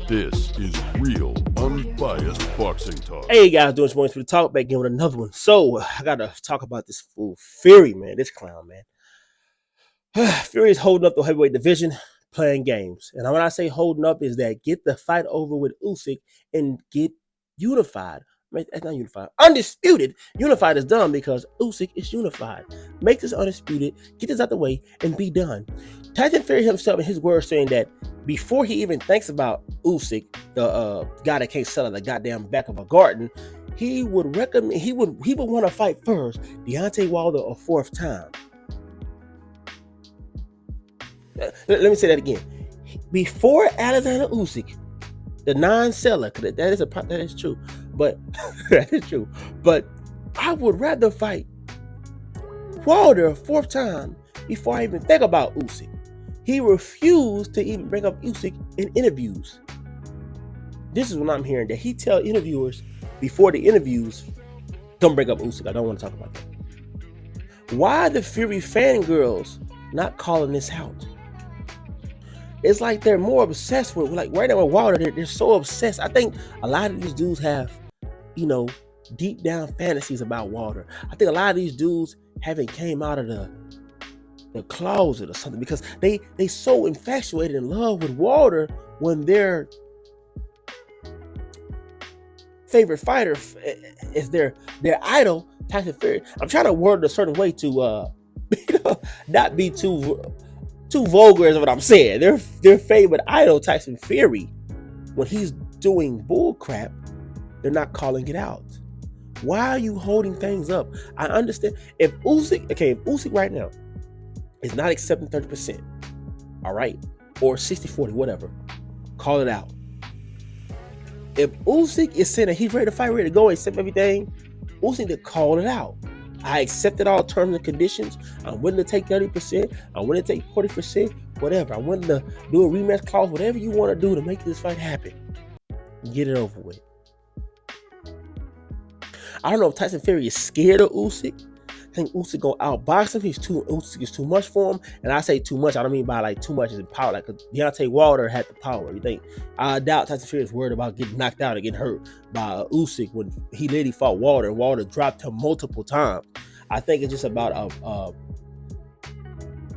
This is real, unbiased boxing talk. Hey guys, doing some for the talk back in with another one. So I gotta talk about this fool Fury, man. This clown, man. Fury is holding up the heavyweight division, playing games. And when I say holding up, is that get the fight over with Usyk and get unified. That's not unified. Undisputed. Unified is done because Usyk is unified. Make this undisputed, get this out the way, and be done. Tyson Fury himself, in his words, saying that before he even thinks about Usyk, the guy that can't sell at the goddamn back of a garden, he would recommend he would want to fight first Deontay Wilder a fourth time. Let me say that again. Before Alexander Usyk, the non-seller, because that is true, but that is true. But I would rather fight Wilder a fourth time before I even think about Usyk. He refused to even bring up Usyk in interviews. This is what I'm hearing, that he tell interviewers before the interviews, don't bring up Usyk. I don't want to talk about that. Why are the Fury fangirls not calling this out? It's like they're more obsessed with, like right now with Wilder, they're so obsessed. I think a lot of these dudes have, deep down fantasies about Wilder. I think a lot of these dudes haven't came out of the closet or something, because they so infatuated in love with Wilder when their favorite fighter is their idol, Tyson Fury. I'm trying to word it a certain way to not be too vulgar is what I'm saying. Their favorite idol, Tyson Fury, when he's doing bull crap, they're not calling it out. Why are you holding things up? I understand if Usyk right now is not accepting 30%, all right, or 60-40, whatever, call it out. If Usyk is saying that he's ready to fight, ready to go, accept everything, Usyk to call it out. I accepted all terms and conditions. I'm willing to take 30%. I'm willing to take 40%, whatever. I'm willing to do a rematch clause, whatever you want to do to make this fight happen. Get it over with. I don't know if Tyson Fury is scared of Usyk. I think Usyk gonna outbox him. Usyk is too much for him. And I say too much, I don't mean by like too much is power. Like Deontay Wilder had the power. You think? I doubt Tyson Fury is worried about getting knocked out or getting hurt by Usyk when he literally fought Wilder and Wilder dropped him multiple times. I think it's just about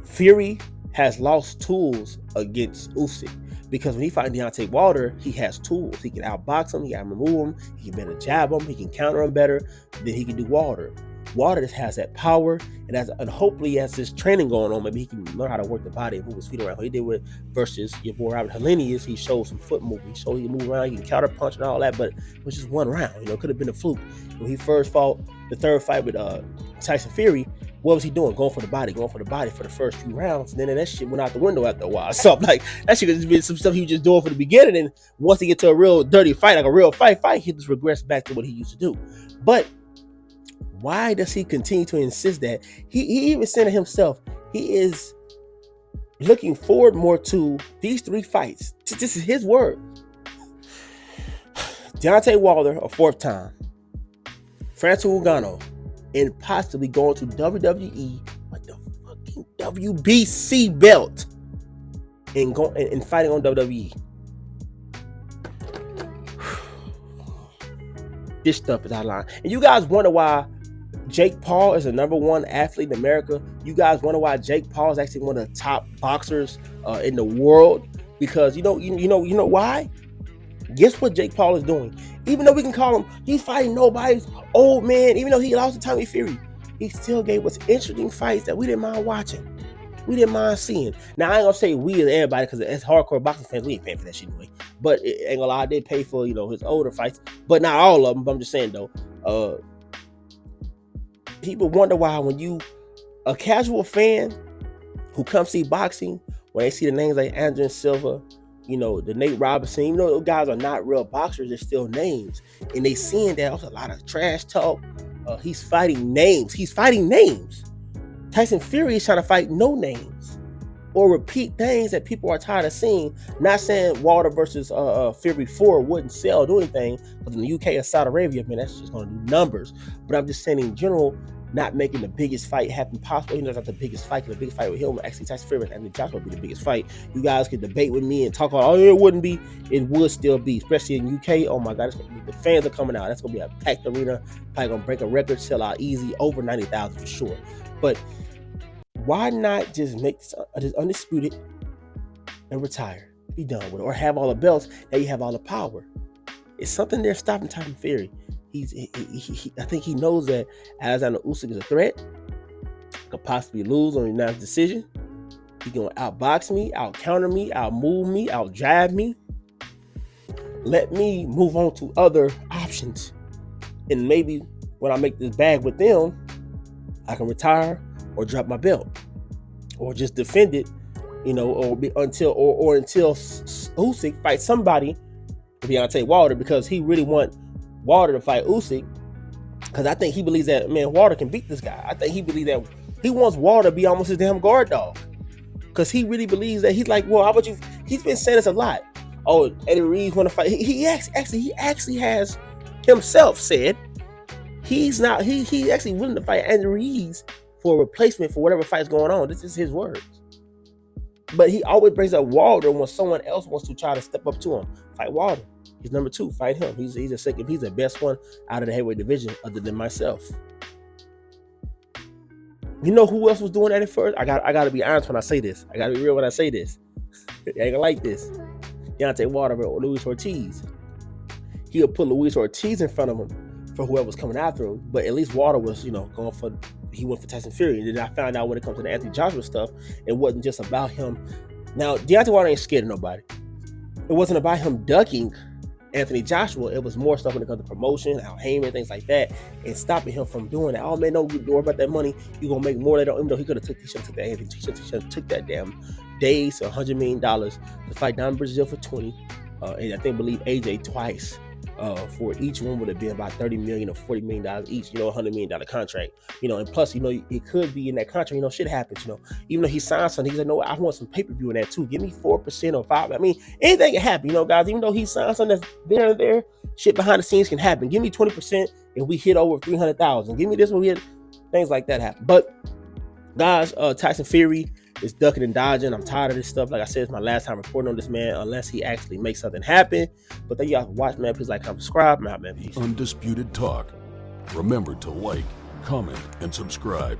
Fury has lost tools against Usyk. Because when he fights Deontay Wilder, he has tools. He can outbox him, he can remove him, he can better jab him, he can counter him better than he can do Wilder. Wilder just has that power, and hopefully as his training going on, maybe he can learn how to work the body and move his feet around. What he did with versus your boy Robert Helenius, he showed some foot movement. He showed he can move around, he can counter punch and all that, but it was just one round. It could have been a fluke. When he first fought the third fight with Tyson Fury, what was he doing? Going for the body for the first few rounds, and then that shit went out the window after a while. So I'm like, that shit could just been some stuff he was just doing for the beginning, and once he get to a real dirty fight, like a real fight, he just regressed back to what he used to do. But why does he continue to insist that? He even said it himself. He is looking forward more to these three fights. This is his word. Deontay Wilder a fourth time. Francis Ngannou, and possibly going to WWE with the fucking WBC belt and fighting on WWE. This stuff is out of line. And you guys wonder why Jake Paul is the number one athlete in America. You guys wonder why Jake Paul is actually one of the top boxers in the world, because you know why? Guess what Jake Paul is doing? Even though we can call him, he's fighting nobody's old man. Even though he lost to Tommy Fury, he still gave us interesting fights that we didn't mind watching. We didn't mind seeing. Now I ain't gonna say we as everybody, because as hardcore boxing fans, we ain't paying for that shit anyway. But ain't gonna lie, I did pay for his older fights, but not all of them. But I'm just saying though, people wonder why when you a casual fan who comes see boxing, when they see the names like Anderson Silva, the Nate Robinson, even though those guys are not real boxers, they're still names, and they seeing that there's a lot of trash talk. He's fighting names. Tyson Fury is trying to fight no names or repeat things that people are tired of seeing. Not saying Wilder versus Fury 4 wouldn't sell, do anything, because in the UK or Saudi Arabia, man, that's just going to do numbers. But I'm just saying in general, not making the biggest fight happen possible. He knows not the biggest fight, because the biggest fight with him, actually Tyson Fury and Anthony Joshua would be the biggest fight. You guys could debate with me and talk about, oh, it wouldn't be. It would still be, especially in UK. Oh my God, the fans are coming out. That's gonna be a packed arena. Probably gonna break a record, sell out easy, over 90,000 for sure. But why not just make this undisputed and retire? Be done with it, or have all the belts. Now you have all the power. It's something there stopping Tyson Fury. I think he knows that Alexander Usyk is a threat. Could possibly lose on a unanimous decision. He's gonna outbox me, out counter me, out move me, out jab me. Let me move on to other options, and maybe when I make this bag with them, I can retire or drop my belt, or just defend it, until Usyk fights somebody, Deontay Wilder, because he really want Wilder to fight Usyk, because I think he believes that, man, Wilder can beat this guy. I think he believes that he wants Wilder to be almost his damn guard dog, because he really believes that. He's like, well, how about you? He's been saying this a lot. Oh, Eddie Reeves want to fight. He actually has himself said he's actually willing to fight Andy Reeves for a replacement for whatever fight's going on. This is his words. But he always brings up Wilder when someone else wants to try to step up to him. Fight Wilder. He's number 2. Fight him. He's a second. He's the best one out of the heavyweight division, other than myself. You know who else was doing that at first? I got to be honest when I say this. I got to be real when I say this. I ain't gonna like this. Deontay Wilder or Luis Ortiz. He'll put Luis Ortiz in front of him for whoever's coming after him. But at least Wilder was, going for. He went for Tyson Fury. And then I found out when it comes to the Anthony Joshua stuff, it wasn't just about him. Now, Deontay Wilder ain't scared of nobody. It wasn't about him ducking Anthony Joshua. It was more stuff when it comes to promotion, Al Heyman, things like that, and stopping him from doing that. Oh man, don't worry about that money. You're gonna make more later. Even though he should have took that damn days, $100 million to fight Don Brazil for 20, and I believe AJ twice. For each one would have been about $30 million or $40 million each, $100 million contract, and plus, it could be in that contract, shit happens, even though he signed something, he said, no, I want some pay-per-view in that too. Give me 4% or 5%. I mean, anything can happen, guys, even though he signed something that's there and there, shit behind the scenes can happen. Give me 20% and we hit over 300,000. Give me this one, we hit things like that happen. But guys, Tyson Fury is ducking and dodging. I'm tired of this stuff. Like I said, it's my last time reporting on this man, unless he actually makes something happen. But thank y'all for watching, man. Please like, comment, subscribe. I'm out, man. Peace. Undisputed Talk. Remember to like, comment, and subscribe.